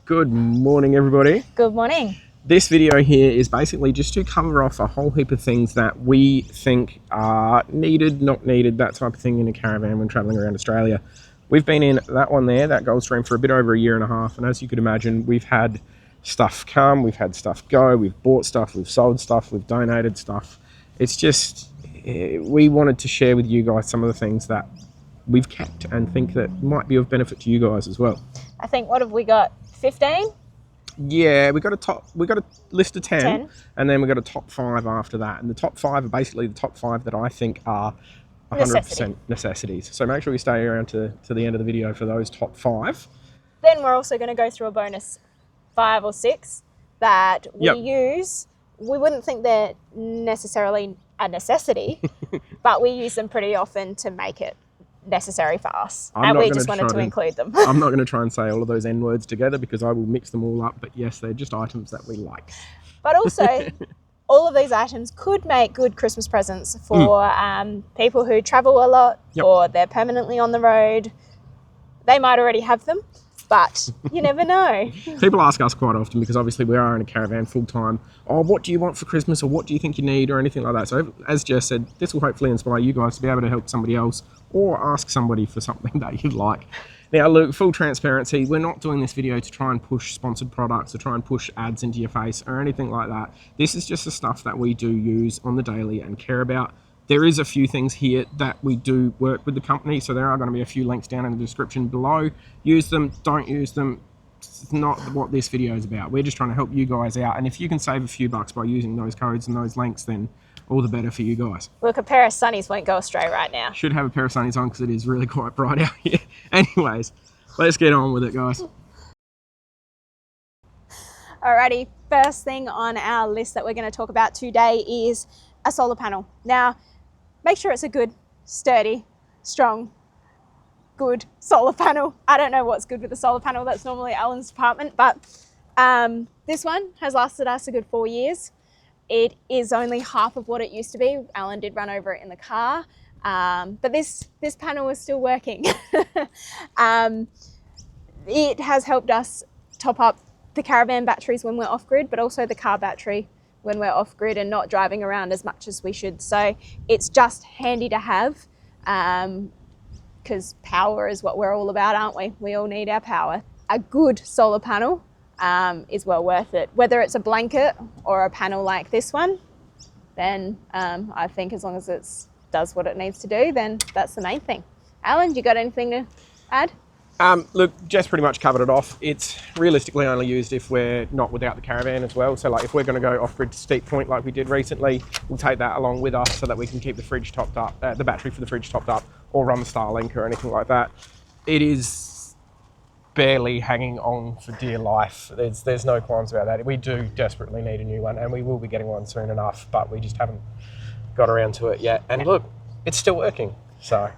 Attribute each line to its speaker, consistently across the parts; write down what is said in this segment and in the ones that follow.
Speaker 1: Good morning, everybody.
Speaker 2: Good morning.
Speaker 1: This video here is basically just to cover off a whole heap of things that we think are needed, not needed, that type of thing in a caravan when traveling around Australia. We've been in that one there, that Gulfstream, for a bit over a year and a half, and as you could imagine, we've had stuff come, we've had stuff go, we've bought stuff, we've sold stuff, we've donated stuff. It's just, we wanted to share with you guys some of the things that we've kept and think that might be of benefit to you guys as well.
Speaker 2: I think, what have we got? 15?
Speaker 1: Yeah, we got a list of 10, and then we got a top 5 after that. And the top 5 are basically the top 5 that I think are 100% necessities. So make sure you stay around to the end of the video for those top 5.
Speaker 2: Then we're also going to go through a bonus 5 or 6 that we use. We wouldn't think they're necessarily a necessity, but we use them pretty often to make it necessary for us, and we just wanted to include them.
Speaker 1: I'm not going to try and say all of those N words together because I will mix them all up, but yes, they're just items that we like.
Speaker 2: But also, all of these items could make good Christmas presents for people who travel a lot or they're permanently on the road. They might already have them, but you never know.
Speaker 1: People ask us quite often because obviously we are in a caravan full time. Oh, what do you want for Christmas, or what do you think you need, or anything like that. So as Jess said, this will hopefully inspire you guys to be able to help somebody else or ask somebody for something that you'd like. Now, look, full transparency, we're not doing this video to try and push sponsored products or try and push ads into your face or anything like that. This is just the stuff that we do use on the daily and care about. There is a few things here that we do work with the company, so there are going to be a few links down in the description below. Use them, don't use them. It's not what this video is about. We're just trying to help you guys out, and if you can save a few bucks by using those codes and those links, then all the better for you guys.
Speaker 2: Look, a pair of sunnies won't go astray right now.
Speaker 1: Should have a pair of sunnies on because it is really quite bright out here. Anyways, let's get on with it, guys.
Speaker 2: Alrighty, first thing on our list that we're going to talk about today is a solar panel. Now, make sure it's a good, sturdy, strong, good solar panel. I don't know what's good with a solar panel. That's normally Alan's department, but this one has lasted us a good 4 years. It is only half of what it used to be. Alan did run over it in the car, but this panel is still working. It has helped us top up the caravan batteries when we're off-grid, but also the car battery when we're off-grid and not driving around as much as we should. So it's just handy to have, because power is what we're all about, aren't we? We all need our power. A good solar panel is well worth it. Whether it's a blanket or a panel like this one, then I think as long as it does what it needs to do, then that's the main thing. Alan, you got anything to add?
Speaker 1: Look, Jess pretty much covered it off. It's realistically only used if we're not without the caravan as well. So like if we're going to go off-grid to Steep Point like we did recently, we'll take that along with us so that we can keep the fridge topped up, the battery for the fridge topped up, or run the Starlink or anything like that. It is barely hanging on for dear life. There's no qualms about that. We do desperately need a new one, and we will be getting one soon enough, but we just haven't got around to it yet. And look, it's still working, so.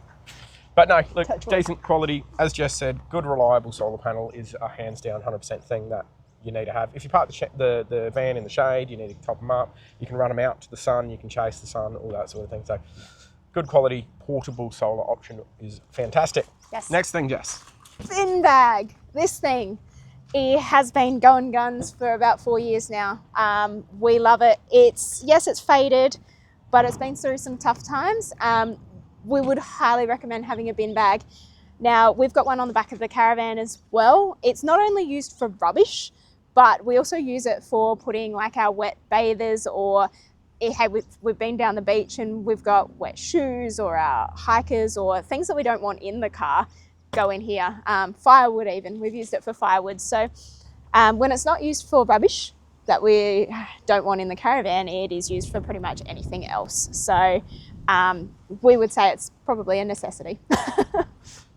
Speaker 1: But no, look, decent quality. As Jess said, good, reliable solar panel is a hands down 100% thing that you need to have. If you park the van in the shade, you need to top them up. You can run them out to the sun, you can chase the sun, all that sort of thing. So good quality, portable solar option is fantastic.
Speaker 2: Yes.
Speaker 1: Next thing, Jess.
Speaker 2: Bin bag. This thing, it has been going guns for about 4 years now. We love it. It's faded, but it's been through some tough times. We would highly recommend having a bin bag. Now, we've got one on the back of the caravan as well. It's not only used for rubbish, but we also use it for putting like our wet bathers, or hey, we've been down the beach and we've got wet shoes, or our hikers, or things that we don't want in the car go in here. Firewood even, we've used it for firewood. So when it's not used for rubbish that we don't want in the caravan, it is used for pretty much anything else. So we would say it's probably a necessity.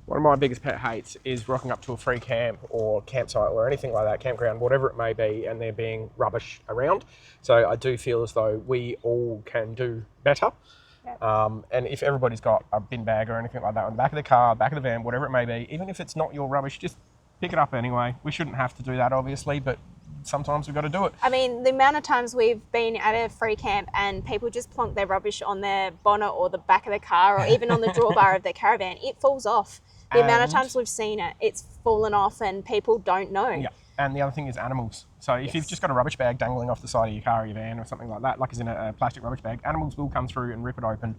Speaker 1: One of my biggest pet hates is rocking up to a free camp or campsite or anything like that, campground, whatever it may be, and there being rubbish around. So I do feel as though we all can do better. Yep. And if everybody's got a bin bag or anything like that on the back of the car, back of the van, whatever it may be, even if it's not your rubbish, just pick it up anyway. We shouldn't have to do that, obviously, but sometimes we've got to do it.
Speaker 2: I mean, the amount of times we've been at a free camp and people just plonk their rubbish on their bonnet or the back of the car, or even on the drawbar of their caravan, it falls off. The amount of times we've seen it, it's fallen off and people don't know.
Speaker 1: Yeah. And the other thing is animals. So if you've just got a rubbish bag dangling off the side of your car or your van or something like that, like as in a plastic rubbish bag, animals will come through and rip it open.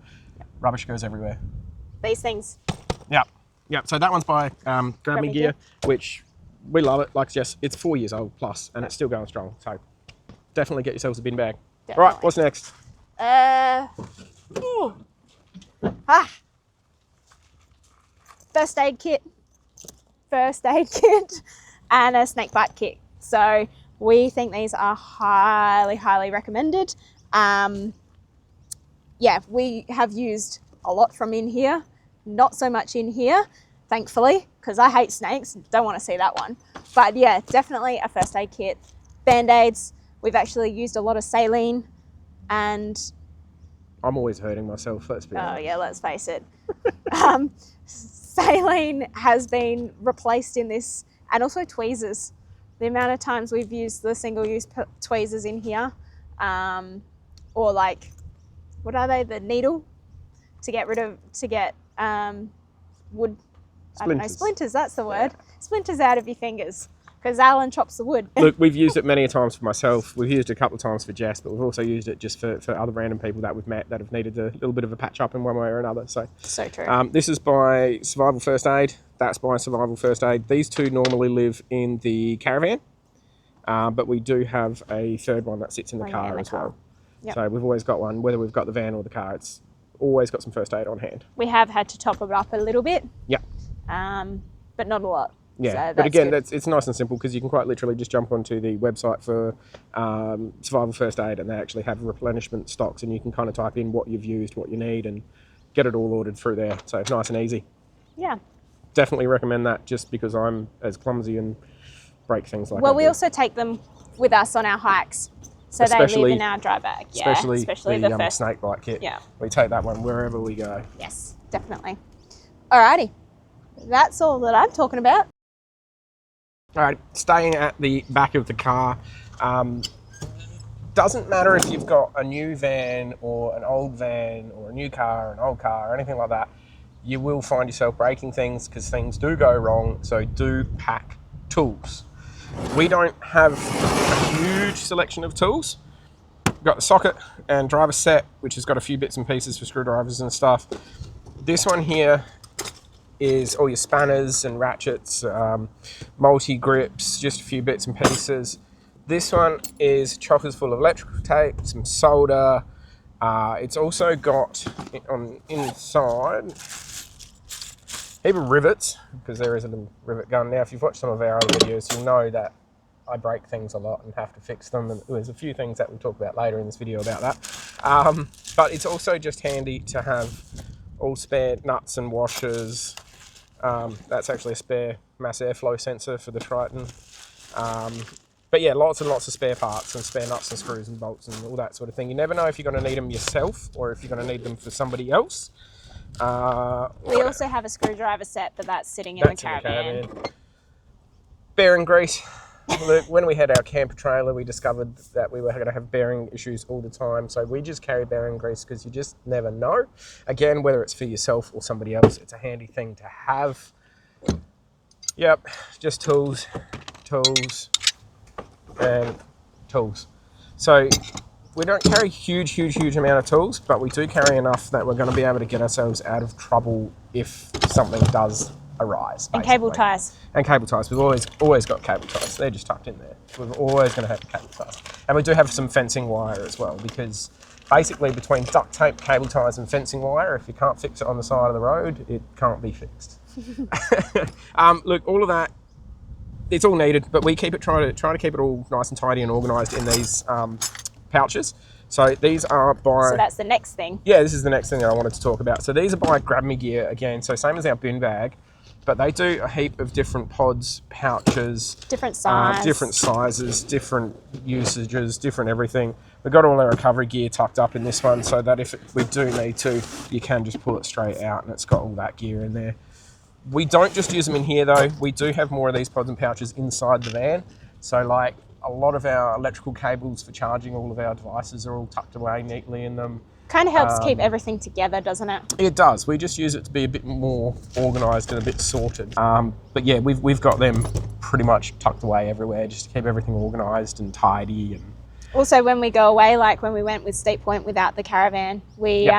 Speaker 1: Rubbish goes everywhere.
Speaker 2: These things.
Speaker 1: Yeah. So that one's by Grab Me Gear, which we love it. Like Jess, it's 4 years old plus, and it's still going strong. So definitely get yourselves a bin bag.
Speaker 2: Definitely.
Speaker 1: All right, what's next?
Speaker 2: First aid kit, and a snake bite kit. So we think these are highly, highly recommended. Yeah, we have used a lot from in here, not so much in here, thankfully, because I hate snakes, don't want to see that one. But yeah, definitely a first aid kit. Band-aids, we've actually used a lot of saline, and
Speaker 1: I'm always hurting myself, let's be honest.
Speaker 2: oh yeah, let's face it. Saline has been replaced in this, and also tweezers. The amount of times we've used the single-use tweezers in here, or like, what are they? The needle to get rid of, wood.
Speaker 1: Splinters.
Speaker 2: I don't know, splinters. That's the word. Yeah. Splinters out of your fingers, because Alan chops the wood.
Speaker 1: Look, we've used it many times for myself. We've used it a couple of times for Jess, but we've also used it just for other random people that we've met that have needed a little bit of a patch up in one way or another. So
Speaker 2: true.
Speaker 1: This is by Survival First Aid. That's by Survival First Aid. These two normally live in the Caravan, but we do have a third one that sits in the car as well. Yep. So we've always got one, whether we've got the van or the car, it's always got some first aid on hand.
Speaker 2: We have had to top it up a little bit.
Speaker 1: Yeah.
Speaker 2: But not a lot.
Speaker 1: Yeah,
Speaker 2: so
Speaker 1: but again, it's nice and simple because you can quite literally just jump onto the website for Survival First Aid, and they actually have replenishment stocks, and you can kind of type in what you've used, what you need, and get it all ordered through there. So it's nice and easy.
Speaker 2: Yeah.
Speaker 1: Definitely recommend that, just because I'm as clumsy and break things like that.
Speaker 2: Well, we also take them with us on our hikes. So they live in our dry bag. Yeah, especially the first
Speaker 1: snake bite kit.
Speaker 2: Yeah.
Speaker 1: We take that one wherever we go.
Speaker 2: Yes, definitely. Alrighty. That's all that I'm talking about.
Speaker 1: All right, staying at the back of the car. Doesn't matter if you've got a new van or an old van or a new car or an old car or anything like that, you will find yourself breaking things because things do go wrong, so do pack tools. We don't have a huge selection of tools. We've got the socket and driver set, which has got a few bits and pieces for screwdrivers and stuff. This one here is all your spanners and ratchets, multi-grips, just a few bits and pieces. This one is chockers full of electrical tape, some solder. It's also got on inside a heap of rivets, because there is a little rivet gun. Now, if you've watched some of our other videos, you'll know that I break things a lot and have to fix them, and there's a few things that we'll talk about later in this video about that. But it's also just handy to have all spare nuts and washers. That's actually a spare mass airflow sensor for the Triton. But yeah, lots and lots of spare parts and spare nuts and screws and bolts and all that sort of thing. You never know if you're going to need them yourself or if you're going to need them for somebody else.
Speaker 2: We also have a screwdriver set, but that's sitting in the Caravan.
Speaker 1: Bearing grease. Look, when we had our camper trailer, we discovered that we were going to have bearing issues all the time. So we just carry bearing grease because you just never know. Again, whether it's for yourself or somebody else, it's a handy thing to have. Yep, just tools, and tools. So we don't carry huge amount of tools, but we do carry enough that we're going to be able to get ourselves out of trouble if something does arise.
Speaker 2: And cable ties.
Speaker 1: And cable ties. We've always got cable ties. They're just tucked in there. We're always going to have cable ties. And we do have some fencing wire as well, because basically between duct tape, cable ties and fencing wire, if you can't fix it on the side of the road, it can't be fixed. Look, all of that, it's all needed, but we keep it try to keep it all nice and tidy and organised in these pouches. So these are by...
Speaker 2: So that's the next thing.
Speaker 1: Yeah, this is the next thing that I wanted to talk about. So these are by Grab Me Gear again. So same as our bin bag, but they do a heap of different pods, pouches.
Speaker 2: Different sizes,
Speaker 1: different usages, different everything. We've got all our recovery gear tucked up in this one so that if we do need to, you can just pull it straight out and it's got all that gear in there. We don't just use them in here though. We do have more of these pods and pouches inside the van. So like a lot of our electrical cables for charging all of our devices are all tucked away neatly in them.
Speaker 2: Kind of helps keep everything together, doesn't it?
Speaker 1: It does. We just use it to be a bit more organised and a bit sorted. But yeah, we've got them pretty much tucked away everywhere just to keep everything organised and tidy. And
Speaker 2: also, when we go away, like when we went with Steep Point without the caravan, we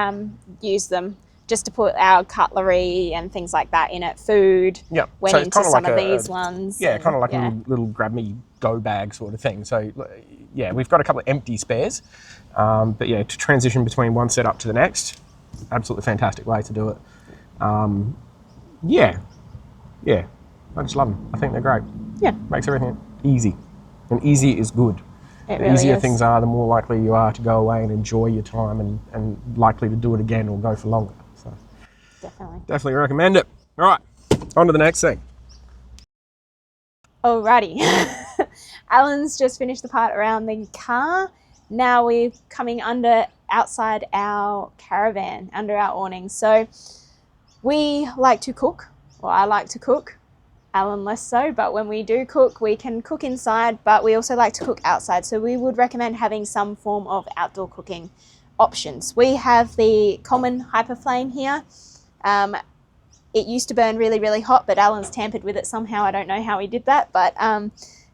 Speaker 2: use them just to put our cutlery and things like that in it. Food went
Speaker 1: so
Speaker 2: into some of these ones.
Speaker 1: Yeah, kind of like a little grab me go bag sort of thing. So yeah, we've got a couple of empty spares. But yeah, to transition between one setup to the next, absolutely fantastic way to do it. Yeah, I just love them. I think they're great.
Speaker 2: Yeah.
Speaker 1: Makes everything easy. And easy is good.
Speaker 2: It
Speaker 1: The
Speaker 2: really
Speaker 1: easier
Speaker 2: is.
Speaker 1: things are, the more likely you are to go away and enjoy your time and likely to do it again or go for longer. So definitely recommend it. All right, on to the next thing.
Speaker 2: Alrighty. Alan's just finished the part around the car. Now we're coming outside our caravan, under our awning. So we like to cook, or I like to cook, Alan less so, but when we do cook, we can cook inside, but we also like to cook outside. So we would recommend having some form of outdoor cooking options. We have the common hyperflame here. It used to burn really, really hot, but Alan's tampered with it somehow. I don't know how he did that, but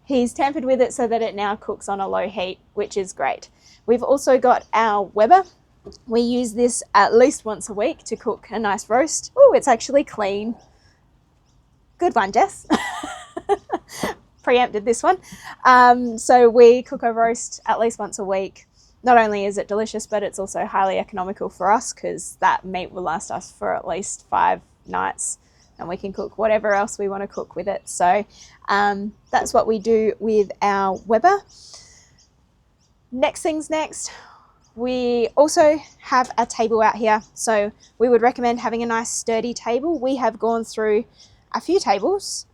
Speaker 2: he's tampered with it so that it now cooks on a low heat, which is great. We've also got our Weber. We use this at least once a week to cook a nice roast. Oh, it's actually clean. Good one, Jess. Preempted this one. So we cook a roast at least once a week. Not only is it delicious, but it's also highly economical for us because that meat will last us for at least 5 nights and we can cook whatever else we want to cook with it. So that's what we do with our Weber. Next things next, we also have a table out here. So we would recommend having a nice sturdy table. We have gone through a few tables.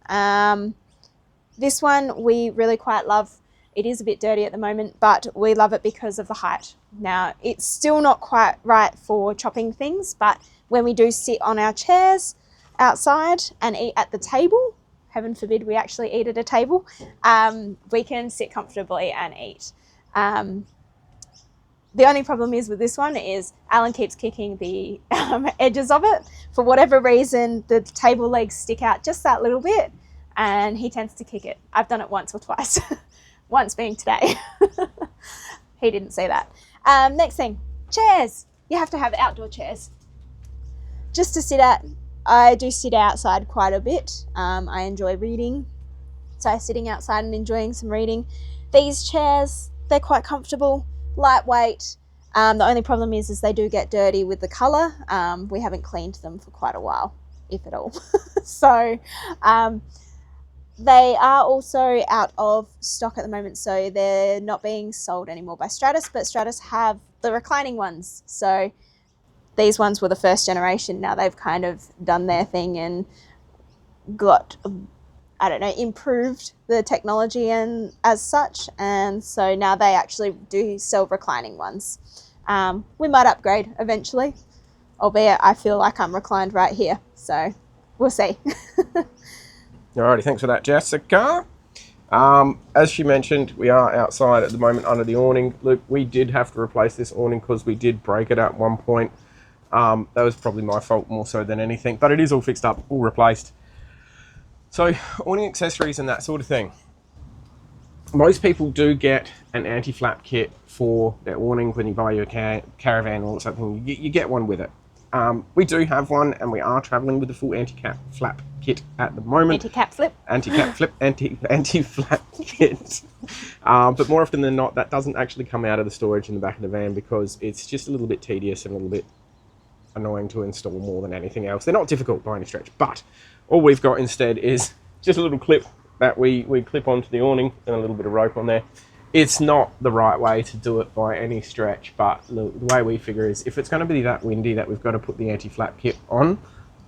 Speaker 2: This one we really quite love. It is a bit dirty at the moment, but we love it because of the height. Now, it's still not quite right for chopping things, but when we do sit on our chairs outside and eat at the table, heaven forbid we actually eat at a table, we can sit comfortably and eat. The only problem is with this one is Alan keeps kicking the edges of it. For whatever reason, the table legs stick out just that little bit and he tends to kick it. I've done it once or twice, once being today. He didn't see that. Next thing, chairs. You have to have outdoor chairs. Just to sit at. I do sit outside quite a bit. I enjoy reading. So sitting outside and enjoying some reading. These chairs, they're quite comfortable, lightweight. The only problem is they do get dirty with the colour. We haven't cleaned them for quite a while, if at all. So they are also out of stock at the moment, so they're not being sold anymore by Stratus, but Stratus have the reclining ones. So these ones were the first generation. Now they've kind of done their thing and got, I don't know, improved the technology and as such. And so now they actually do sell reclining ones. We might upgrade eventually, albeit I feel like I'm reclined right here. So we'll see.
Speaker 1: Alrighty, thanks for that, Jessica. As she mentioned, we are outside at the moment under the awning. Look, we did have to replace this awning because we did break it at one point. That was probably my fault more so than anything, but it is all fixed up, all replaced. So awning accessories and that sort of thing. Most people do get an anti-flap kit for their awning when you buy your caravan or something. You get one with it. We do have one, and we are traveling with the full anti-flap kit at the moment.
Speaker 2: Anti-cap flip.
Speaker 1: Anti-cap flip, anti-flap kit. But more often than not, that doesn't actually come out of the storage in the back of the van because it's just a little bit tedious and a little bit annoying to install more than anything else. They're not difficult by any stretch, but all we've got instead is just a little clip that we clip onto the awning and a little bit of rope on there. It's not the right way to do it by any stretch, but the way we figure is if it's going to be that windy that we've got to put the anti-flap kit on,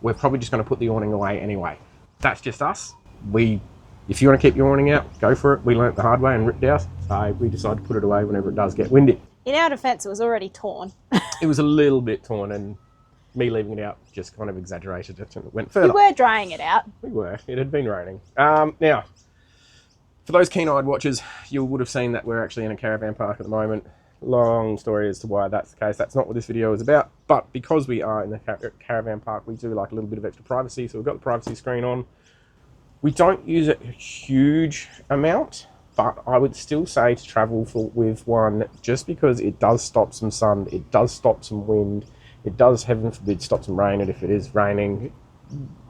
Speaker 1: we're probably just going to put the awning away anyway. That's just us. If you want to keep your awning out, go for it. We learnt the hard way and ripped out, so we decided to put it away whenever it does get windy.
Speaker 2: In our defence, it was already torn.
Speaker 1: It was a little bit torn, and me leaving it out just kind of exaggerated it and it went further.
Speaker 2: You were drying it out.
Speaker 1: We were. It had been raining. Now, for those keen-eyed watchers, you would have seen that we're actually in a caravan park at the moment. long story as to why that's the case. That's not what this video is about. But because we are in the caravan park, we do like a little bit of extra privacy. So we've got the privacy screen on. We don't use it a huge amount, but I would still say to travel with one, just because it does stop some sun, it does stop some wind, it does, heaven forbid, stop some rain if it is raining.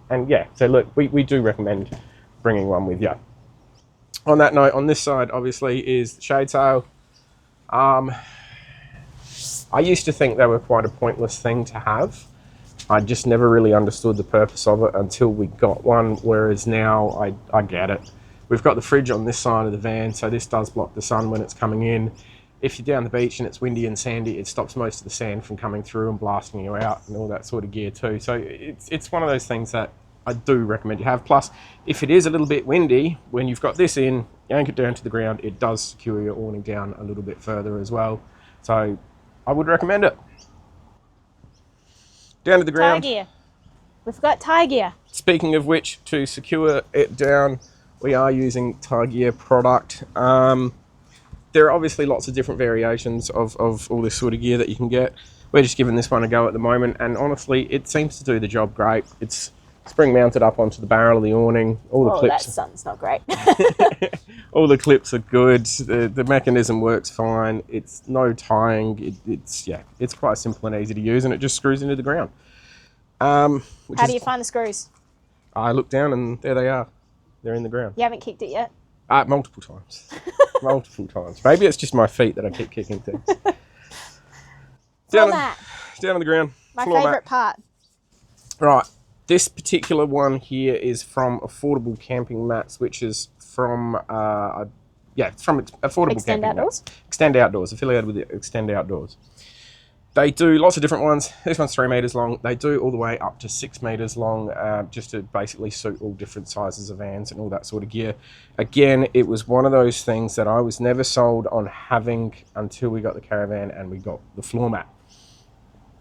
Speaker 1: And yeah, so look, we do recommend bringing one with you. On that note, on this side, obviously, is the shade sail. I used to think they were quite a pointless thing to have. I just never really understood the purpose of it until we got one, whereas now I get it. We've got the fridge on this side of the van, so this does block the sun when it's coming in. If you're down the beach and it's windy and sandy, it stops most of the sand from coming through and blasting you out and all that sort of gear too. So it's one of those things that I do recommend you have. Plus, if it is a little bit windy, when you've got this in, yank it down to the ground, it does secure your awning down a little bit further as well. So I would recommend it. Down to the ground.
Speaker 2: Tie gear. We've got tie gear.
Speaker 1: Speaking of which, to secure it down, we are using tie gear product. There are obviously lots of different variations of all this sort of gear that you can get. We're just giving this one a go at the moment, and honestly, it seems to do the job great. It's spring mounted up onto the barrel of the awning. All the clips.
Speaker 2: That sun's not great.
Speaker 1: All the clips are good. The mechanism works fine. It's no tying. It's quite simple and easy to use, and it just screws into the ground.
Speaker 2: How do you find the screws?
Speaker 1: I look down and there they are. They're in the ground.
Speaker 2: You haven't kicked it yet?
Speaker 1: Multiple times. Multiple times. Maybe it's just my feet that I keep kicking things. Down on the ground.
Speaker 2: My favourite part.
Speaker 1: Right. This particular one here is from Affordable Camping Mats, which is from Affordable
Speaker 2: Extend
Speaker 1: Camping
Speaker 2: Outdoors?
Speaker 1: Mats. Extend Outdoors, affiliated with Extend Outdoors. They do lots of different ones. This one's 3 meters long. They do all the way up to 6 meters long, just to basically suit all different sizes of vans and all that sort of gear. Again, it was one of those things that I was never sold on having until we got the Caravan and we got the floor mat.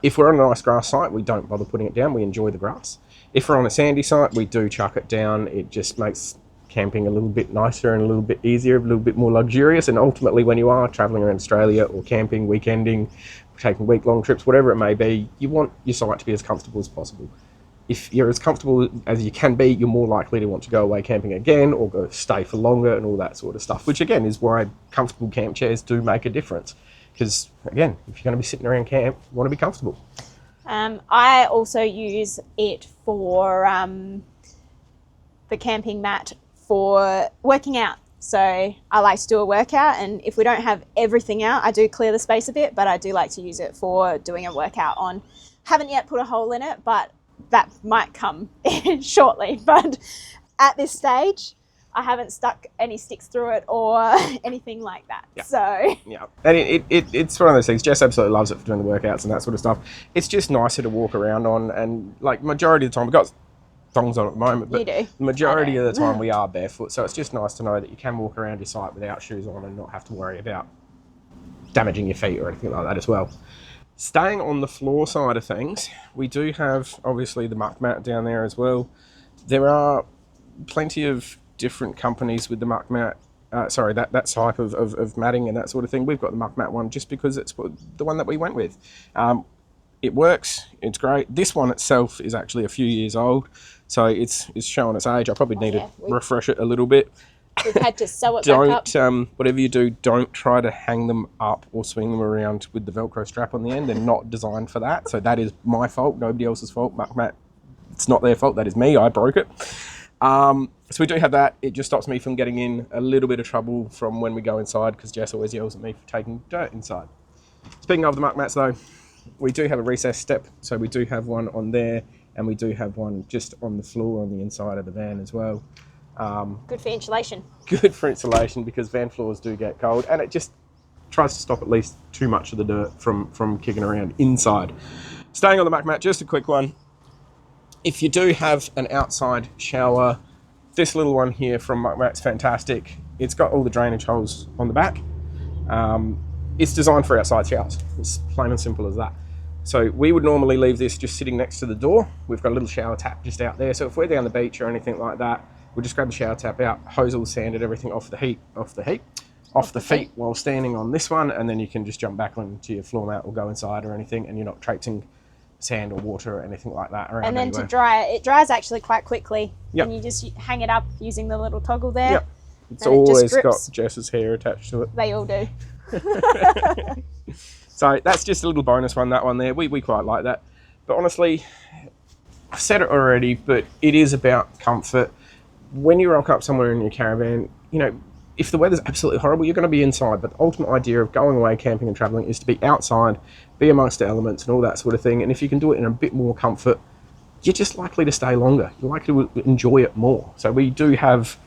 Speaker 1: If we're on a nice grass site, we don't bother putting it down. We enjoy the grass. If we're on a sandy site, we do chuck it down. It just makes camping a little bit nicer and a little bit easier, a little bit more luxurious. And ultimately, when you are traveling around Australia or camping, weekending, taking week-long trips, whatever it may be, you want your site to be as comfortable as possible. If you're as comfortable as you can be, you're more likely to want to go away camping again or go stay for longer and all that sort of stuff, which again is why comfortable camp chairs do make a difference. Because again, if you're going to be sitting around camp, you want to be comfortable.
Speaker 2: I also use it for the camping mat for working out. So I like to do a workout, and if we don't have everything out, I do clear the space a bit, but I do like to use it for doing a workout on. Haven't yet put a hole in it, but that might come shortly. But at this stage, I haven't stuck any sticks through it or anything like that.
Speaker 1: Yeah.
Speaker 2: So
Speaker 1: yeah, and it's one of those things. Jess absolutely loves it for doing the workouts and that sort of stuff. It's just nicer to walk around on, and like majority of the time, we've got thongs on at the moment, but the majority of the time we are barefoot, so it's just nice to know that you can walk around your site without shoes on and not have to worry about damaging your feet or anything like that as well. Staying on the floor side of things, we do have obviously the muck mat down there as well. There are plenty of different companies with the muck mat, that type of matting and that sort of thing. We've got the muck mat one just because it's the one that we went with. It works, it's great. This one itself is actually a few years old, so it's showing its age. I probably need to refresh it a little bit.
Speaker 2: We've had to sew it back up.
Speaker 1: Whatever you do, don't try to hang them up or swing them around with the Velcro strap on the end. They're not designed for that, so that is my fault, nobody else's fault. Muck mat, it's not their fault, that is me, I broke it. So we do have that. It just stops me from getting in a little bit of trouble from when we go inside, because Jess always yells at me for taking dirt inside. Speaking of the muck mats though, we do have a recessed step, so we do have one on there, and we do have one just on the floor on the inside of the van as well.
Speaker 2: Good for insulation.
Speaker 1: Good for insulation, because van floors do get cold, and it just tries to stop at least too much of the dirt from kicking around inside. Staying on the muck mat, just a quick one. If you do have an outside shower, this little one here from Muck Mat's fantastic. It's got all the drainage holes on the back. It's designed for outside showers. It's plain and simple as that. So we would normally leave this just sitting next to the door. We've got a little shower tap just out there. So if we're down the beach or anything like that, we'll just grab the shower tap out, hose all the sand and everything off the heat, off the feet while standing on this one, and then you can just jump back onto your floor mat or go inside or anything, and you're not traipsing sand or water or anything like that around.
Speaker 2: And then
Speaker 1: anywhere.
Speaker 2: to dry it dries actually quite quickly.
Speaker 1: Yep.
Speaker 2: And you just hang it up using the little toggle there.
Speaker 1: Yep. It's
Speaker 2: and
Speaker 1: always
Speaker 2: it
Speaker 1: got Jess's hair attached to it.
Speaker 2: They all do.
Speaker 1: So that's just a little bonus one, that one there. We quite like that. But honestly, I've said it already, but it is about comfort. When you rock up somewhere in your caravan, you know, if the weather's absolutely horrible, you're going to be inside. But the ultimate idea of going away camping and traveling is to be outside, be amongst the elements and all that sort of thing. And if you can do it in a bit more comfort, you're just likely to stay longer. You're likely to enjoy it more. So we do have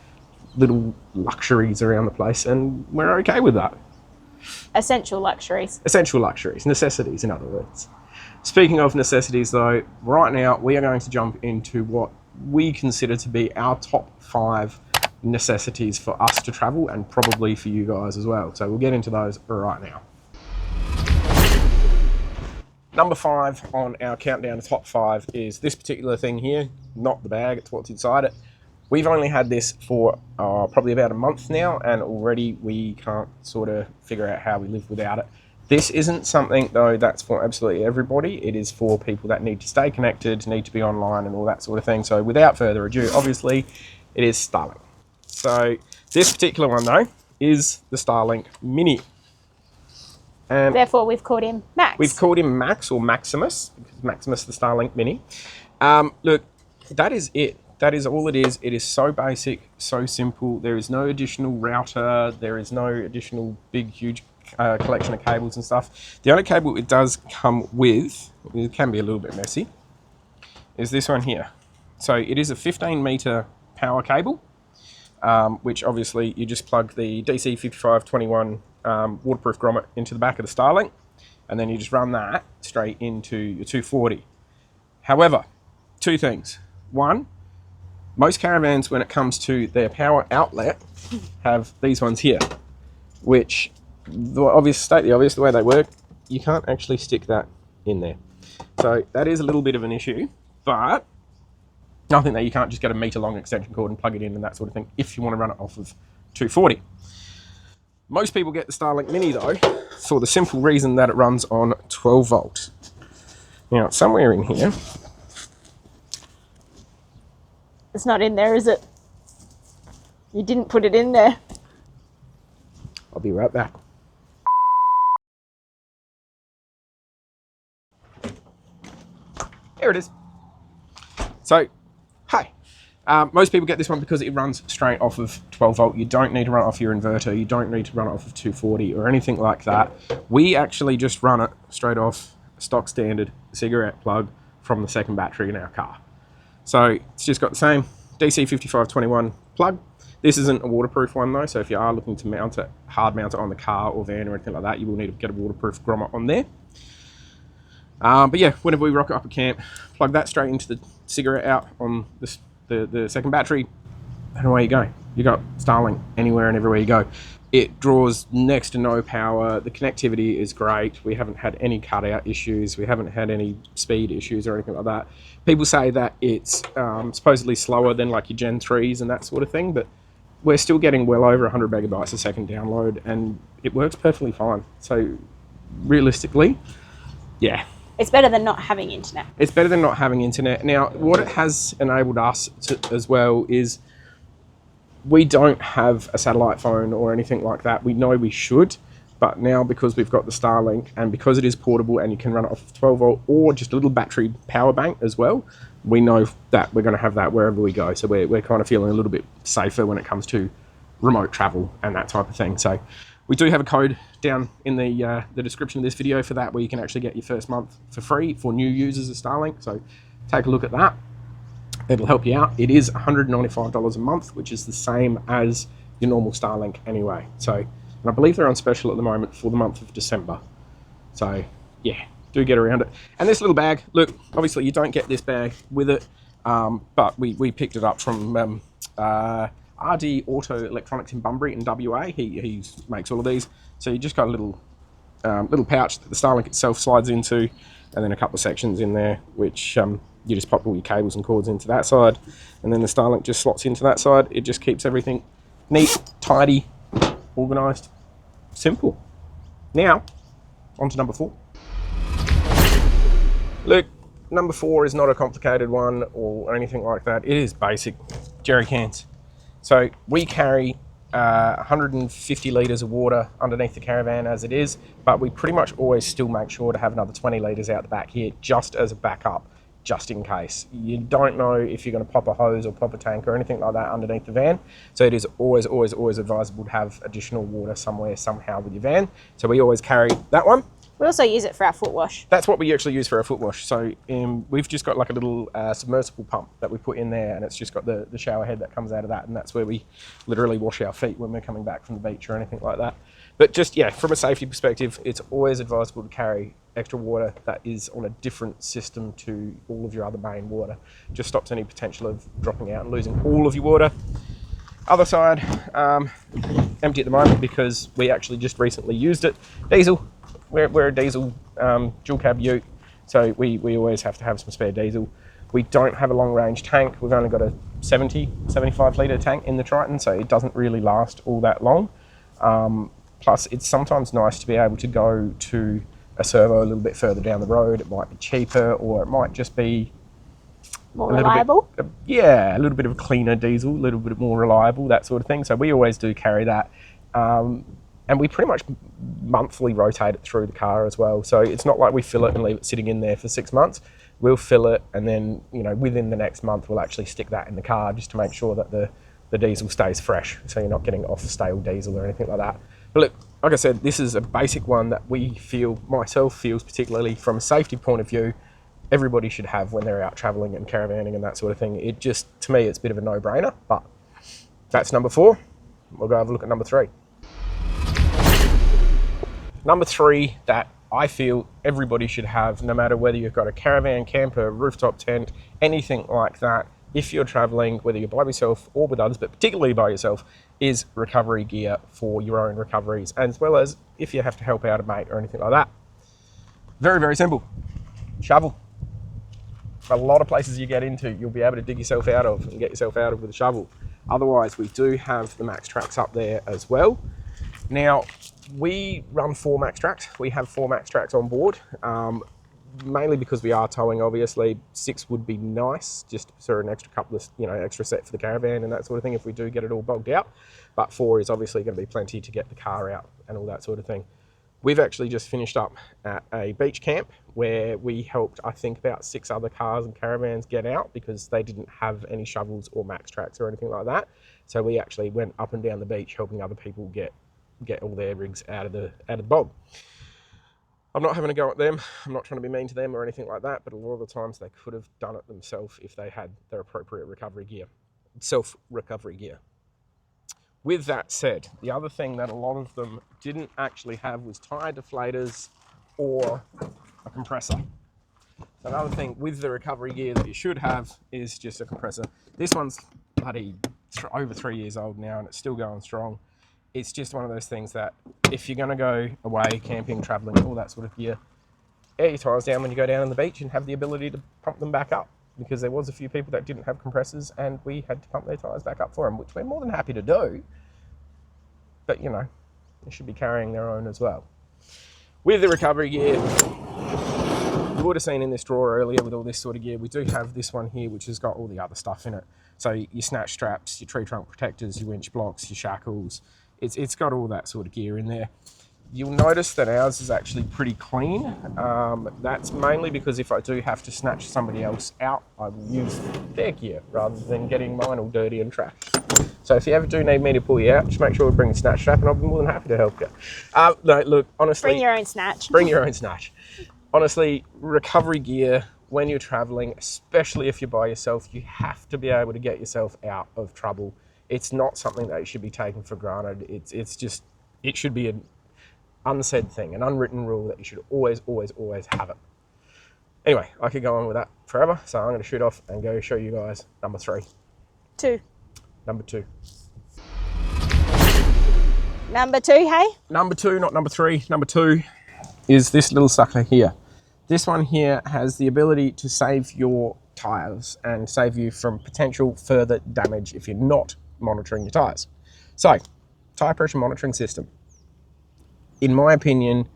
Speaker 1: little luxuries around the place, and we're okay with that.
Speaker 2: Essential luxuries.
Speaker 1: Essential luxuries, necessities in other words. Speaking of necessities though, right now we are going to jump into what we consider to be our top 5 necessities for us to travel, and probably for you guys as well. So we'll get into those right now. Number 5 on our countdown to top 5 is this particular thing here, not the bag, it's what's inside it. We've only had this for probably about a month now, and already we can't sort of figure out how we live without it. This isn't something though that's for absolutely everybody. It is for people that need to stay connected, need to be online and all that sort of thing. So without further ado, obviously it is Starlink. So this particular one though is the Starlink Mini. And
Speaker 2: therefore we've called him Max.
Speaker 1: We've called him Max or Maximus, because Maximus the Starlink Mini. Look, that is it. That is all it is. It is so basic, so simple. There is no additional router. There is no additional big, huge collection of cables and stuff. The only cable it does come with, it can be a little bit messy, is this one here. So it is a 15-meter power cable, which obviously you just plug the DC 5521 waterproof grommet into the back of the Starlink, and then you just run that straight into your 240. However, 2 things. One, most caravans, when it comes to their power outlet, have these ones here, which, the obvious the way they work, you can't actually stick that in there. So that is a little bit of an issue, but nothing that you can't just get a meter-long extension cord and plug it in and that sort of thing if you want to run it off of 240. Most people get the Starlink Mini though, for the simple reason that it runs on 12 volt. Now, somewhere in here,
Speaker 2: it's not in there, is it? You didn't put it in there.
Speaker 1: I'll be right back. Here it is. So, hi. Most people get this one because it runs straight off of 12 volt. You don't need to run it off your inverter. You don't need to run it off of 240 or anything like that. We actually just run it straight off stock standard cigarette plug from the second battery in our car. So it's just got the same DC 5521 plug. This isn't a waterproof one though, so if you are looking to mount it, hard mount it on the car or van or anything like that, you will need to get a waterproof grommet on there. But yeah, whenever we rock up a camp, plug that straight into the cigarette out on the second battery, and away you go. You got Starlink anywhere and everywhere you go. It draws next to no power. The connectivity is great. We haven't had any cutout issues. We haven't had any speed issues or anything like that. People say that it's supposedly slower than like your Gen 3s and that sort of thing, but we're still getting well over 100 megabytes a second download, and it works perfectly fine. So realistically, yeah.
Speaker 2: It's better than not having internet.
Speaker 1: It's better than not having internet. Now, what it has enabled us to as well is we don't have a satellite phone or anything like that. We know we should, but now because we've got the Starlink and because it is portable and you can run it off of 12 volt or just a little battery power bank as well, we know that we're going to have that wherever we go. So we're kind of feeling a little bit safer when it comes to remote travel and that type of thing. So we do have a code down in the description of this video for that, where you can actually get your first month for free for new users of Starlink. So take a look at that. It'll help you out. It is $195 a month, which is the same as your normal Starlink anyway. So, and I believe they're on special at the moment for the month of December. So yeah, do get around it. And this little bag, look, obviously you don't get this bag with it, but we picked it up from RD Auto Electronics in Bunbury in WA. He makes all of these. So you just got a little pouch that the Starlink itself slides into, and then a couple of sections in there, which you just pop all your cables and cords into that side, and then the Starlink just slots into that side. It just keeps everything neat, tidy, organised, simple. Now, on to number 4. Look, number 4 is not a complicated one or anything like that. It is basic jerry cans. So we carry 150 litres of water underneath the caravan as it is, but we pretty much always still make sure to have another 20 litres out the back here just as a backup, just in case. You don't know if you're going to pop a hose or pop a tank or anything like that underneath the van. So it is always, always, always advisable to have additional water somewhere, somehow with your van. So we always carry that one.
Speaker 2: We also use it for our foot wash.
Speaker 1: That's what we actually use for our foot wash. So we've just got like a little submersible pump that we put in there, and it's just got the shower head that comes out of that, and that's where we literally wash our feet when we're coming back from the beach or anything like that. But just, yeah, from a safety perspective, it's always advisable to carry extra water that is on a different system to all of your other main water. Just stops any potential of dropping out and losing all of your water. Other side, empty at the moment because we actually just recently used it. Diesel. We're a diesel dual cab ute, so we always have to have some spare diesel. We don't have a long range tank. We've only got a 75 litre tank in the Triton, so it doesn't really last all that long. Plus, it's sometimes nice to be able to go to a servo a little bit further down the road. It might be cheaper, or it might just be
Speaker 2: more reliable.
Speaker 1: A little bit of a cleaner diesel, a little bit more reliable, that sort of thing. So we always do carry that. And we pretty much monthly rotate it through the car as well. So it's not like we fill it and leave it sitting in there for 6 months. We'll fill it, and then, you know, within the next month, we'll actually stick that in the car just to make sure that the diesel stays fresh. So you're not getting off stale diesel or anything like that. But look, like I said, this is a basic one that myself feels particularly from a safety point of view, everybody should have when they're out traveling and caravanning and that sort of thing. It just, to me, it's a bit of a no-brainer, but that's number 4. We'll go have a look at number 3. Number 3 that I feel everybody should have, no matter whether you've got a caravan, camper, rooftop tent, anything like that, if you're traveling, whether you're by yourself or with others, but particularly by yourself, is recovery gear for your own recoveries, as well as if you have to help out a mate or anything like that. Very, very simple. Shovel. A lot of places you get into, you'll be able to dig yourself out of and get yourself out of with a shovel. Otherwise, we do have the Max Tracks up there as well. Now, we run 4 Max Tracks. We have 4 Max Tracks on board, mainly because we are towing, obviously. 6 would be nice, just for an extra couple of, extra set for the caravan and that sort of thing if we do get it all bogged out. But 4 is obviously going to be plenty to get the car out and all that sort of thing. We've actually just finished up at a beach camp where we helped, I think, about 6 other cars and caravans get out because they didn't have any shovels or Max Tracks or anything like that. So we actually went up and down the beach helping other people get all their rigs out of the bog. I'm not having a go at them. I'm not trying to be mean to them or anything like that, but a lot of the times they could have done it themselves if they had their appropriate recovery gear, self-recovery gear. With that said, the other thing that a lot of them didn't actually have was tire deflators or a compressor. So another thing with the recovery gear that you should have is just a compressor. This one's bloody over 3 years old now and it's still going strong. It's just one of those things that if you're going to go away, camping, traveling, all that sort of gear, air your tyres down when you go down on the beach and have the ability to pump them back up, because there was a few people that didn't have compressors and we had to pump their tyres back up for them, which we're more than happy to do. But, they should be carrying their own as well. With the recovery gear, you would have seen in this drawer earlier with all this sort of gear, we do have this one here which has got all the other stuff in it. So your snatch straps, your tree trunk protectors, your winch blocks, your shackles. It's got all that sort of gear in there. You'll notice that ours is actually pretty clean. That's mainly because if I do have to snatch somebody else out, I will use their gear rather than getting mine all dirty and trashed. So if you ever do need me to pull you out, just make sure to bring a snatch strap and I'll be more than happy to help you. No, look, honestly...
Speaker 2: Bring your own snatch.
Speaker 1: Bring your own snatch. Honestly, recovery gear, when you're traveling, especially if you're by yourself, you have to be able to get yourself out of trouble. It's not something that you should be taken for granted. It should be an unsaid thing, an unwritten rule that you should always, always, always have it. Anyway, I could go on with that forever, so I'm going to shoot off and go show you guys number 3.
Speaker 2: 2.
Speaker 1: Number 2.
Speaker 2: Number 2, hey?
Speaker 1: Number 2, not number 3. Number 2 is this little sucker here. This one here has the ability to save your tyres and save you from potential further damage if you're not monitoring your tyres. So, tire pressure monitoring system. In my opinion,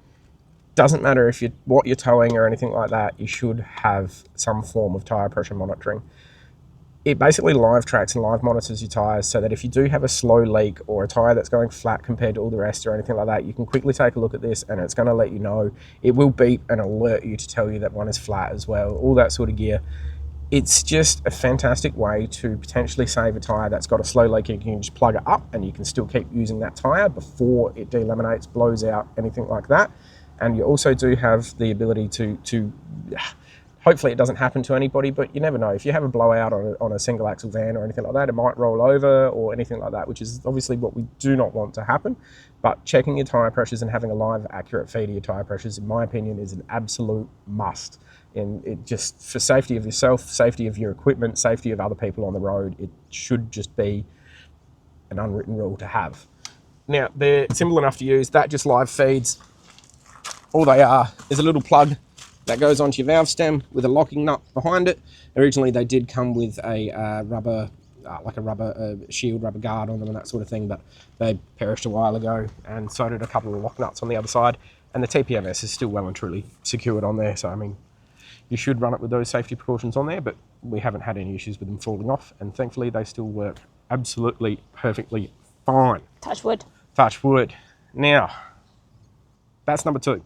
Speaker 1: doesn't matter if what you're towing or anything like that, you should have some form of tire pressure monitoring. It basically live tracks and live monitors your tires so that if you do have a slow leak or a tire that's going flat compared to all the rest or anything like that, you can quickly take a look at this and it's going to let you know. It will beep and alert you to tell you that one is flat as well, all that sort of gear. It's just a fantastic way to potentially save a tire that's got a slow leak. You can just plug it up and you can still keep using that tire before it delaminates, blows out, anything like that. And you also do have the ability to hopefully it doesn't happen to anybody, but you never know. If you have a blowout on a single axle van or anything like that, it might roll over or anything like that, which is obviously what we do not want to happen. But checking your tyre pressures and having a live, accurate feed of your tyre pressures, in my opinion, is an absolute must. And it just, for safety of yourself, safety of your equipment, safety of other people on the road, it should just be an unwritten rule to have. Now, they're simple enough to use. That just live feeds. All they are is a little plug that goes onto your valve stem with a locking nut behind it. Originally, they did come with a rubber, like a rubber shield, rubber guard on them and that sort of thing, but they perished a while ago, and so did a couple of lock nuts on the other side. And the TPMS is still well and truly secured on there. So, I mean, you should run it with those safety precautions on there, but we haven't had any issues with them falling off. And thankfully, they still work absolutely perfectly fine.
Speaker 2: Touch wood.
Speaker 1: Touch wood. Now, that's number 2.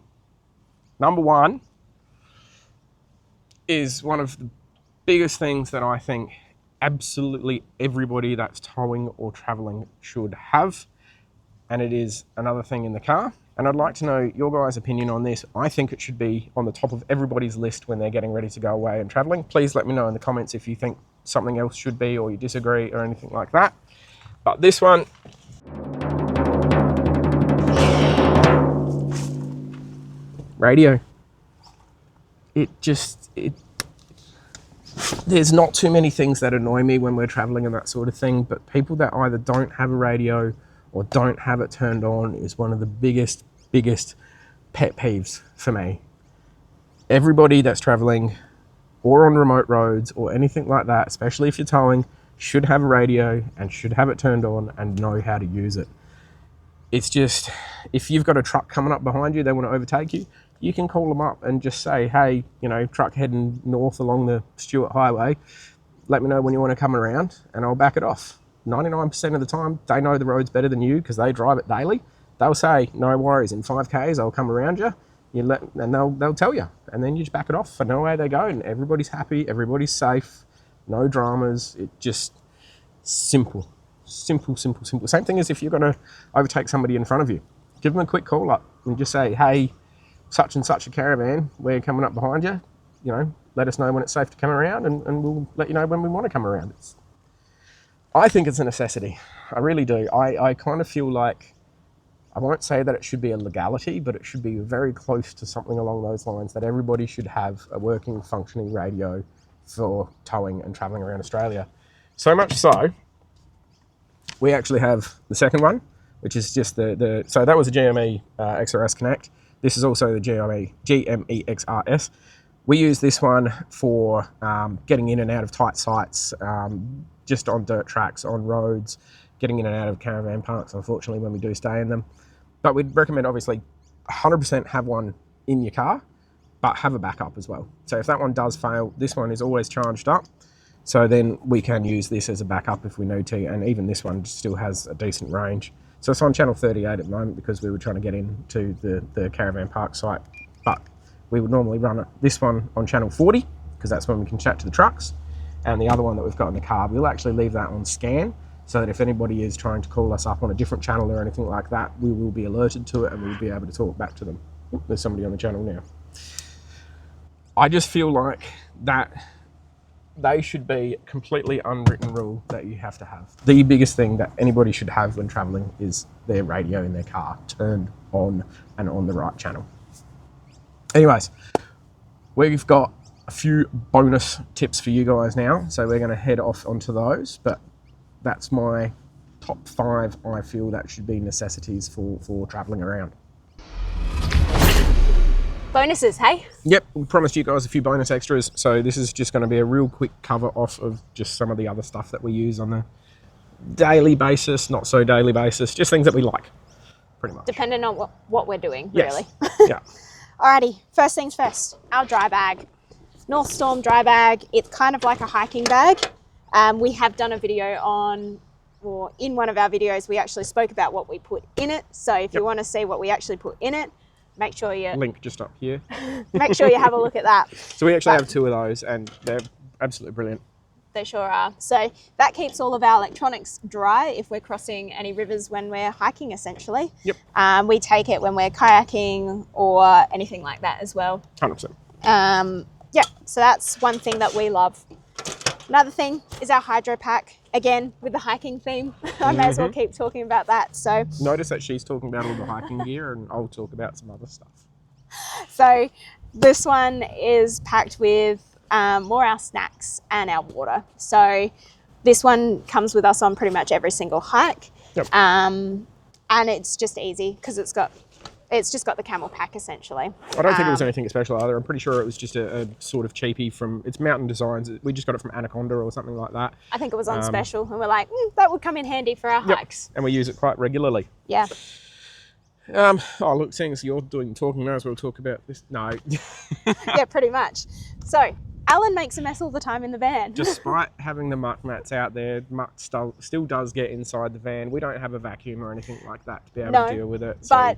Speaker 1: Number 1 is one of the biggest things that I think absolutely everybody that's towing or traveling should have, and it is another thing in the car. And I'd like to know your guys' opinion on this. I think it should be on the top of everybody's list when they're getting ready to go away and traveling. Please let me know in the comments if you think something else should be, or you disagree or anything like that. But this one, radio. There's not too many things that annoy me when we're traveling and that sort of thing, but people that either don't have a radio or don't have it turned on is one of the biggest pet peeves for me. Everybody that's traveling or on remote roads or anything like that, especially if you're towing, should have a radio and should have it turned on and know how to use it. It's just, if you've got a truck coming up behind you, they want to overtake you, you can call them up and just say, hey, truck heading north along the Stewart Highway, let me know when you want to come around and I'll back it off. 99% of the time, they know the roads better than you because they drive it daily. They'll say, no worries, in 5Ks, I'll come around you. And they'll tell you. And then you just back it off and know where they go, and everybody's happy, everybody's safe, no dramas. It just, simple. Same thing as if you're going to overtake somebody in front of you. Give them a quick call up and just say, hey, such and such a caravan, we're coming up behind you. Let us know when it's safe to come around, and we'll let you know when we want to come around. I think it's a necessity. I really do. I kind of feel like, I won't say that it should be a legality, but it should be very close to something along those lines, that everybody should have a working, functioning radio for towing and traveling around Australia. So much so, we actually have the second one, which is just so that was a GME XRS Connect. This is also the GME XRS. We use this one for getting in and out of tight sites, just on dirt tracks, on roads, getting in and out of caravan parks, unfortunately, when we do stay in them. But we'd recommend, obviously, 100% have one in your car, but have a backup as well. So if that one does fail, this one is always charged up. So then we can use this as a backup if we need to. And even this one still has a decent range. So it's on channel 38 at the moment because we were trying to get into the caravan park site. But we would normally run this one on channel 40 because that's when we can chat to the trucks. And the other one that we've got in the car, we'll actually leave that on scan so that if anybody is trying to call us up on a different channel or anything like that, we will be alerted to it and we'll be able to talk back to them. There's somebody on the channel now. I just feel like that they should be a completely unwritten rule that you have to have. The biggest thing that anybody should have when traveling is their radio in their car turned on and on the right channel. Anyways, we've got a few bonus tips for you guys now, so we're going to head off onto those, but that's my top 5 I feel that should be necessities for traveling around.
Speaker 2: Bonuses, hey?
Speaker 1: Yep, we promised you guys a few bonus extras, so this is just going to be a real quick cover off of just some of the other stuff that we use on daily basis, not so daily basis, just things that we like, pretty much.
Speaker 2: Depending on what we're doing,
Speaker 1: Yes.
Speaker 2: really.
Speaker 1: Yeah.
Speaker 2: Alrighty, first things first, our dry bag. North Storm dry bag, it's kind of like a hiking bag. We have done a video or in one of our videos, we actually spoke about what we put in it. So if you want to see what we actually put in it, make sure you
Speaker 1: Link just up here.
Speaker 2: make sure you have a look at that.
Speaker 1: So we actually have 2 of those, and they're absolutely brilliant.
Speaker 2: They sure are. So that keeps all of our electronics dry if we're crossing any rivers when we're hiking, essentially.
Speaker 1: Yep.
Speaker 2: We take it when we're kayaking or anything like that as well.
Speaker 1: 100%.
Speaker 2: Yeah, so that's one thing that we love. Another thing is our hydro pack. Again, with the hiking theme, I may as well keep talking about that. So
Speaker 1: notice that she's talking about all the hiking gear, and I'll talk about some other stuff.
Speaker 2: So this one is packed with more our snacks and our water. So this one comes with us on pretty much every single hike.
Speaker 1: Yep.
Speaker 2: And it's just easy because it's just got the camel pack, essentially.
Speaker 1: I don't think it was anything special either. I'm pretty sure it was just a sort of cheapie from, it's Mountain Designs. We just got it from Anaconda or something like that.
Speaker 2: I think it was on special, and we're like, that would come in handy for our hikes.
Speaker 1: And we use it quite regularly.
Speaker 2: Yeah.
Speaker 1: Oh, look, seeing as you're doing talking, may as well talk about this. No.
Speaker 2: Yeah, pretty much. So Alan makes a mess all the time in the van.
Speaker 1: Despite having the muck mats out there, muck still does get inside the van. We don't have a vacuum or anything like that to be able to deal with it. So.
Speaker 2: But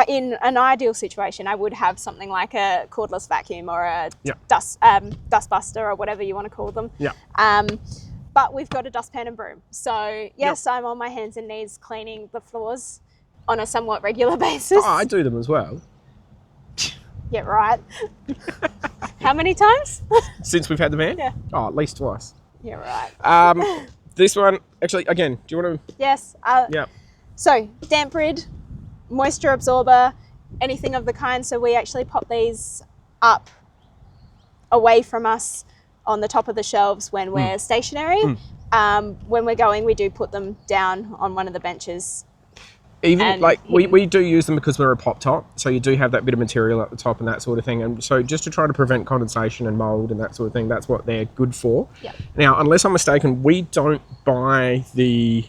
Speaker 2: in an ideal situation, I would have something like a cordless vacuum or a dust buster or whatever you want to call them.
Speaker 1: Yeah.
Speaker 2: But we've got a dustpan and broom. So yes, I'm on my hands and knees cleaning the floors on a somewhat regular basis.
Speaker 1: Oh, I do them as well.
Speaker 2: Yeah, right. How many times?
Speaker 1: Since we've had the van?
Speaker 2: Yeah.
Speaker 1: Oh, at least twice.
Speaker 2: Yeah, right.
Speaker 1: This one, actually, again, do you want to?
Speaker 2: Yes.
Speaker 1: Yeah.
Speaker 2: So damp rid, moisture absorber, anything of the kind. So we actually pop these up away from us on the top of the shelves when we're stationary. When we're going, we do put them down on one of the benches.
Speaker 1: Even like we do use them because we're a pop top, so you do have that bit of material at the top and that sort of thing, and so just to try to prevent condensation and mold and that sort of thing, that's what they're good for.
Speaker 2: Yep. Now,
Speaker 1: unless I'm mistaken, we don't buy the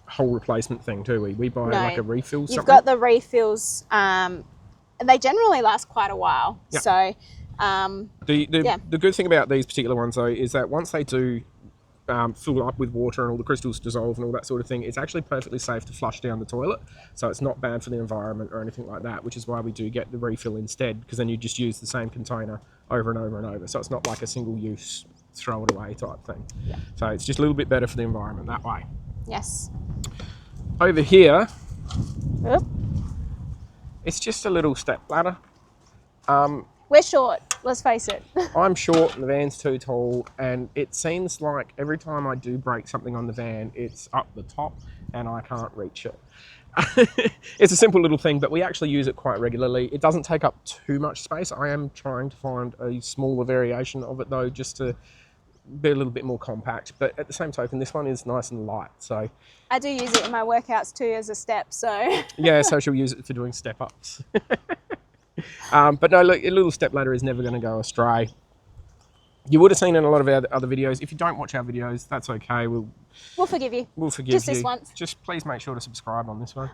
Speaker 1: whole replacement thing, do we? We buy like a refill.
Speaker 2: You've got the refills, and they generally last quite a while.
Speaker 1: Yep.
Speaker 2: So
Speaker 1: the good thing about these particular ones though is that once they do fill up with water and all the crystals dissolve and all that sort of thing, it's actually perfectly safe to flush down the toilet, so it's not bad for the environment or anything like that, which is why we do get the refill instead, because then you just use the same container over and over and over, so it's not like a single use throw it away type thing. So it's just a little bit better for the environment that way.
Speaker 2: Yes.
Speaker 1: Over here,
Speaker 2: Oop.
Speaker 1: it's just a little step ladder.
Speaker 2: We're short, let's face it.
Speaker 1: I'm short and the van's too tall, and it seems like every time I do break something on the van, it's up the top and I can't reach it. It's a simple little thing, but we actually use it quite regularly. It doesn't take up too much space. I am trying to find a smaller variation of it though, just to be a little bit more compact, but at the same token, this one is nice and light. So
Speaker 2: I do use it in my workouts too as a step, so.
Speaker 1: Yeah, so she'll use it for doing step ups. But no, look, a little step ladder is never going to go astray. You would have seen in a lot of our other videos. If you don't watch our videos, that's okay. We'll
Speaker 2: forgive you.
Speaker 1: We'll forgive
Speaker 2: just
Speaker 1: you.
Speaker 2: This once.
Speaker 1: Just please make sure to subscribe on this one.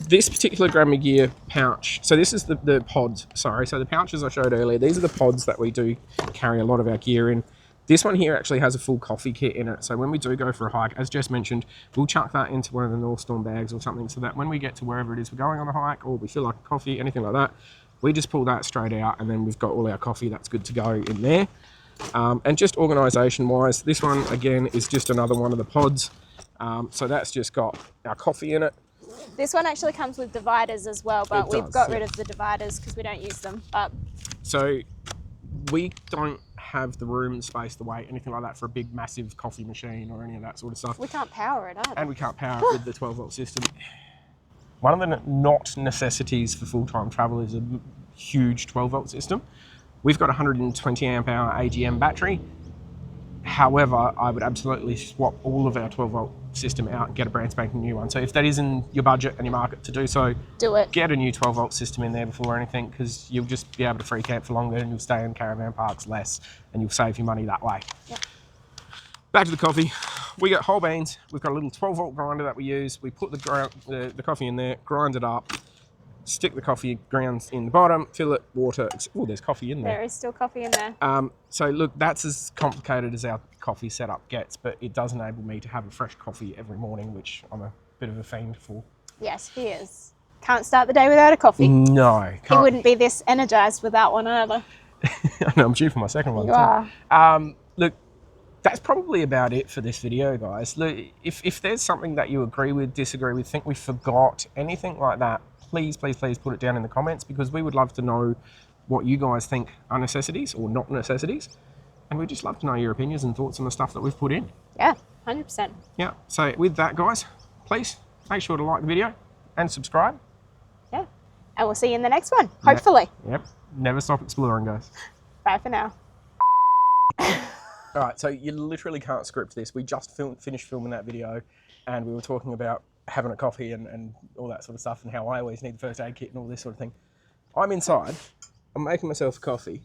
Speaker 1: This particular Grandma Gear pouch, so this is the pods, sorry. So the pouches I showed earlier, these are the pods that we do carry a lot of our gear in. This one here actually has a full coffee kit in it. So when we do go for a hike, as Jess mentioned, we'll chuck that into one of the North Storm bags or something, so that when we get to wherever it is we're going on a hike, or we feel like a coffee, anything like that, we just pull that straight out, and then we've got all our coffee that's good to go in there. And just organisation wise, this one again is just another one of the pods. So that's just got our coffee in it.
Speaker 2: This one actually comes with dividers as well, but we've got rid of the dividers because we don't use them. But
Speaker 1: so we don't have the room, space, the weight, anything like that for a big massive coffee machine or any of that sort of stuff.
Speaker 2: We can't power it either.
Speaker 1: And we can't power it with the 12-volt system. One of the not necessities for full-time travel is a huge 12-volt system. We've got a 120 amp hour AGM battery. However, I would absolutely swap all of our 12-volt system out and get a brand spanking new one. So if that is in your budget and your market to do so,
Speaker 2: do it.
Speaker 1: Get a new 12-volt system in there before anything, because you'll just be able to free camp for longer and you'll stay in caravan parks less and you'll save your money that way.
Speaker 2: Yep.
Speaker 1: Back to the coffee. we got whole beans. We've got a little 12-volt grinder that we use. We put the coffee in there, grind it up, stick the coffee grounds in the bottom, fill it, water. Oh, there's coffee in there.
Speaker 2: There is still coffee in there.
Speaker 1: So look, that's as complicated as our coffee setup gets, but it does enable me to have a fresh coffee every morning, which I'm a bit of a fiend for.
Speaker 2: Yes, he is. Can't start the day without a coffee.
Speaker 1: No.
Speaker 2: He wouldn't be this energized without one either.
Speaker 1: I know, I'm due for my second one.
Speaker 2: You are.
Speaker 1: Look, that's probably about it for this video, guys. Look, if there's something that you agree with, disagree with, think we forgot, anything like that, please put it down in the comments, because we would love to know what you guys think are necessities or not necessities. And we'd just love to know your opinions and thoughts on the stuff that we've put in.
Speaker 2: Yeah, 100%.
Speaker 1: Yeah, so with that, guys, please make sure to like the video and subscribe.
Speaker 2: Yeah, and we'll see you in the next one, hopefully.
Speaker 1: Yep, never stop exploring, guys.
Speaker 2: Bye for now.
Speaker 1: All right, so you literally can't script this. We just finished filming that video, and we were talking about having a coffee and all that sort of stuff, and how I always need the first aid kit and all this sort of thing. I'm inside, I'm making myself a coffee,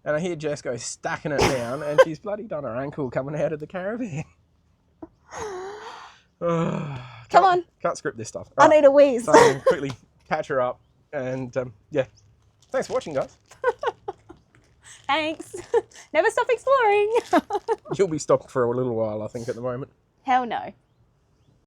Speaker 1: and I hear Jess go stacking it down, and she's bloody done her ankle coming out of the caravan.
Speaker 2: Come on.
Speaker 1: Can't script this stuff.
Speaker 2: I need a wheeze.
Speaker 1: So I'm gonna quickly patch her up, and yeah. Thanks for watching, guys.
Speaker 2: Thanks. Never stop exploring.
Speaker 1: You'll be stopped for a little while, I think, at the moment.
Speaker 2: Hell no.